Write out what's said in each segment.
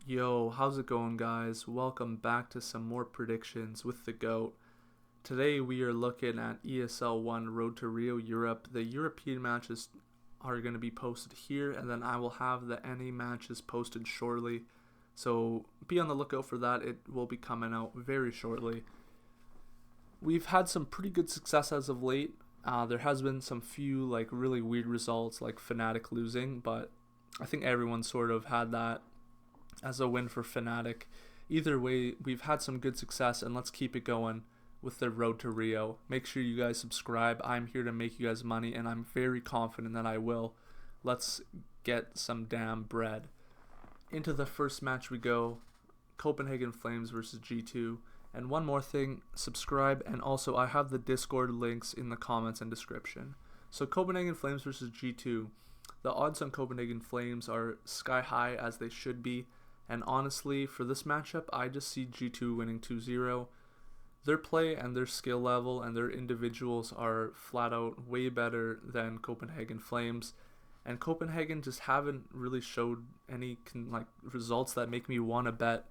Yo, how's it going, guys? Welcome back to some more predictions with the GOAT. Today we are looking at ESL 1 Road to Rio Europe. The European matches are going to be posted here, and then I will have the NA matches posted shortly. So be on the lookout for that. It will be coming out very shortly. We've had some pretty good success as of late. There has been some few really weird results, like fnatic losing, but I think everyone sort of had that as a win for fnatic. Either way, we've had some good success, and let's keep it going with the Road to Rio. Make sure you guys subscribe. I'm here to make you guys money, and I'm very confident that I will. Let's get some damn bread. Into the first match we go. Copenhagen Flames versus G2. And one more thing, subscribe, and also I have the Discord links in the comments and description. So Copenhagen Flames versus G2. The odds on Copenhagen Flames are sky high, as they should be. And honestly, for this matchup, I just see G2 winning 2-0. Their play and their skill level and their individuals are flat out way better than Copenhagen Flames. And Copenhagen just haven't really showed any results that make me want to bet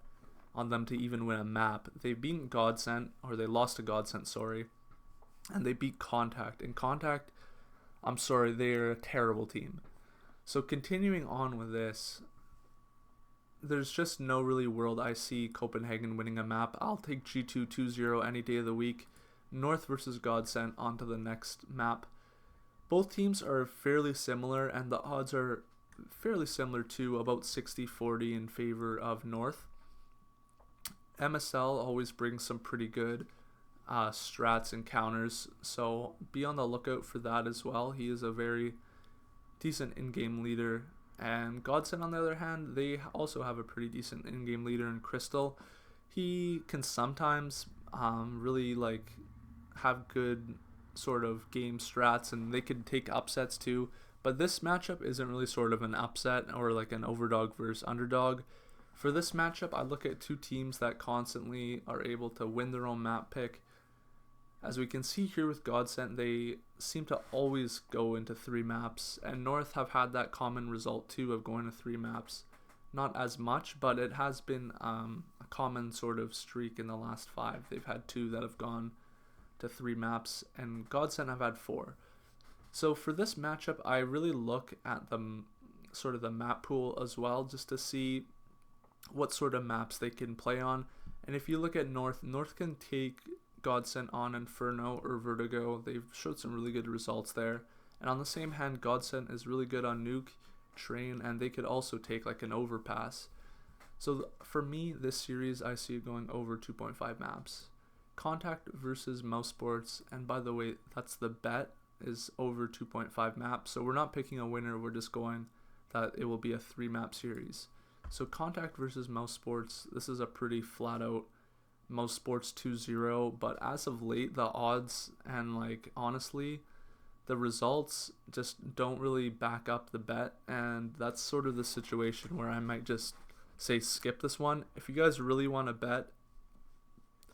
on them to even win a map. They've beaten Godsent, or they lost to Godsent, sorry. And they beat Contact. And Contact, I'm sorry, they're a terrible team. So continuing on with this, there's just no really world I see Copenhagen winning a map. I'll take G2 2-0 any day of the week. North versus Godsent on to the next map. Both teams are fairly similar, and the odds are fairly similar too, about 60-40 in favor of North. MSL always brings some pretty good strats and counters, so be on the lookout for that as well. He is a very decent in-game leader. And Godsent, on the other hand, they also have a pretty decent in-game leader in Crystal. He can sometimes really have good sort of game strats, and they could take upsets too. But this matchup isn't really sort of an upset or like an overdog versus underdog. For this matchup, I look at two teams that constantly are able to win their own map pick. As we can see here with Godsent, they seem to always go into 3 maps, and North have had that common result too of going to 3 maps. Not as much, but it has been a common sort of streak in the last 5. They've had 2 that have gone to 3 maps, and Godsent have had 4. So for this matchup, I really look at the sort of the map pool as well, just to see what sort of maps they can play on. And if you look at North can take Godsent on Inferno or Vertigo. They've showed some really good results there. And on the same hand, Godsent is really good on Nuke, Train, and they could also take like an overpass. So for me, this series, I see it going over 2.5 maps. Contact versus mousesports, and by the way, that's the bet, is over 2.5 maps. So we're not picking a winner, we're just going that it will be a 3-map series. So Contact versus mousesports, this is a pretty flat out mousesports 2-0, but as of late, the odds and honestly, the results just don't really back up the bet, and that's sort of the situation where I might just say skip this one. If you guys really want to bet,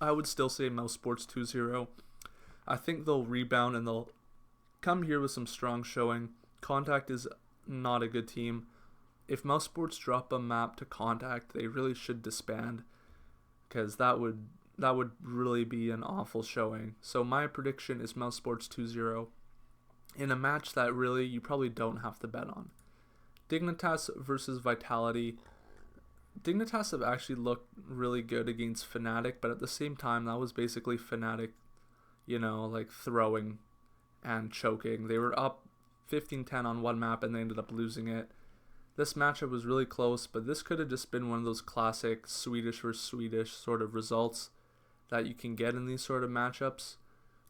I would still say mousesports 2-0. I think they'll rebound and they'll come here with some strong showing. Contact is not a good team. If mousesports drop a map to Contact, they really should disband, because that would really be an awful showing. So my prediction is mousesports 2-0 in a match that really you probably don't have to bet on. Dignitas versus Vitality. Dignitas have actually looked really good against fnatic, but at the same time, that was basically fnatic, throwing and choking. They were up 15-10 on one map and they ended up losing it. This matchup was really close, but this could have just been one of those classic Swedish versus Swedish sort of results that you can get in these sort of matchups.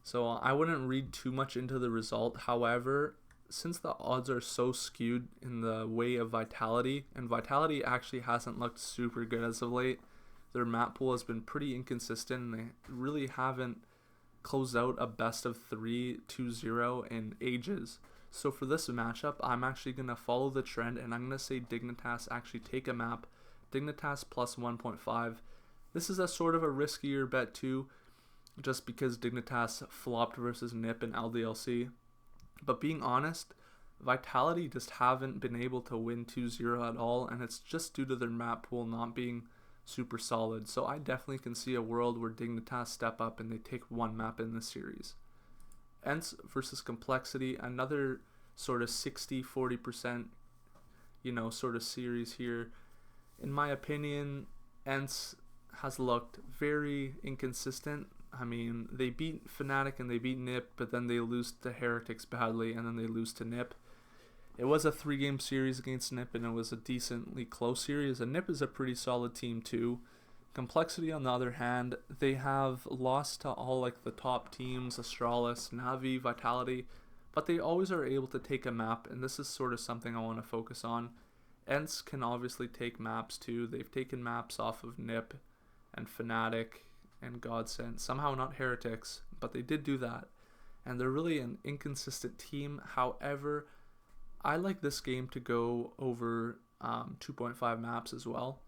So I wouldn't read too much into the result. However, since the odds are so skewed in the way of Vitality, and Vitality actually hasn't looked super good as of late, their map pool has been pretty inconsistent, and they really haven't closed out a best of 3 2-0 in ages. So for this matchup, I'm actually going to follow the trend, and I'm going to say Dignitas actually take a map. Dignitas plus 1.5. This is a sort of a riskier bet too, just because Dignitas flopped versus NiP in LDLC. But being honest, Vitality just haven't been able to win 2-0 at all, and it's just due to their map pool not being super solid. So I definitely can see a world where Dignitas step up and they take one map in this series. Ence versus Complexity, another sort of 60-40%, sort of series here. In my opinion, ence has looked very inconsistent. I mean, they beat Fnatic and they beat Nip, but then they lose to Heretics badly, and then they lose to Nip. It was a 3-game series against Nip, and it was a decently close series, and Nip is a pretty solid team too. Complexity, on the other hand, they have lost to all like the top teams, Astralis, Navi, Vitality, but they always are able to take a map, and this is sort of something I want to focus on. ence can obviously take maps too. They've taken maps off of Nip and Fnatic and Godsent. Somehow not Heretics, but they did do that. And they're really an inconsistent team. However, I like this game to go over 2.5 maps as well.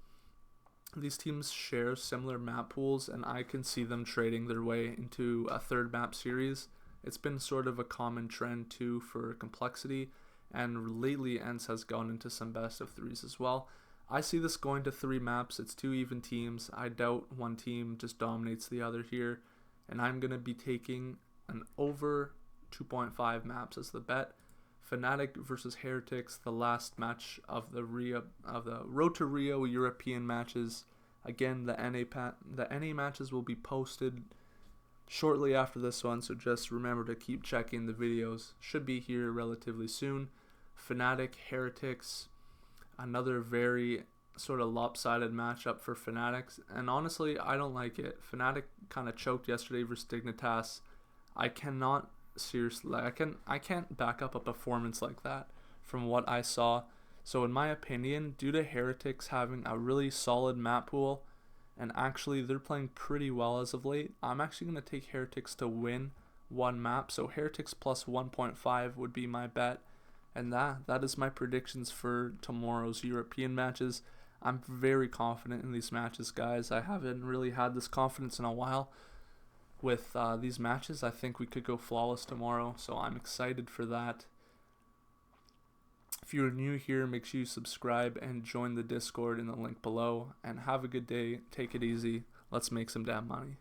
These teams share similar map pools, and I can see them trading their way into a third map series. It's been sort of a common trend too for Complexity, and lately ence has gone into some best of threes as well. I see this going to 3 maps. It's 2 even teams. I doubt one team just dominates the other here, and I'm going to be taking an over 2.5 maps as the bet. Fnatic versus Heretics, the last match of the Road to Rio European matches. Again, the NA matches will be posted shortly after this one, so just remember to keep checking the videos. Should be here relatively soon. Fnatic, Heretics, another very sort of lopsided matchup for Fnatic, and honestly, I don't like it. Fnatic kind of choked yesterday versus Dignitas. I cannot seriously, I can't back up a performance like that from what I saw. So in my opinion, due to Heretics having a really solid map pool, and actually they're playing pretty well as of late, I'm actually going to take Heretics to win one map. So Heretics plus 1.5 would be my bet, and that is my predictions for tomorrow's European matches. I'm very confident in these matches, guys. I haven't really had this confidence in a while with these matches. I think we could go flawless tomorrow, so I'm excited for that. If you're new here, make sure you subscribe and join the Discord in the link below, and have a good day. Take it easy. Let's make some damn money.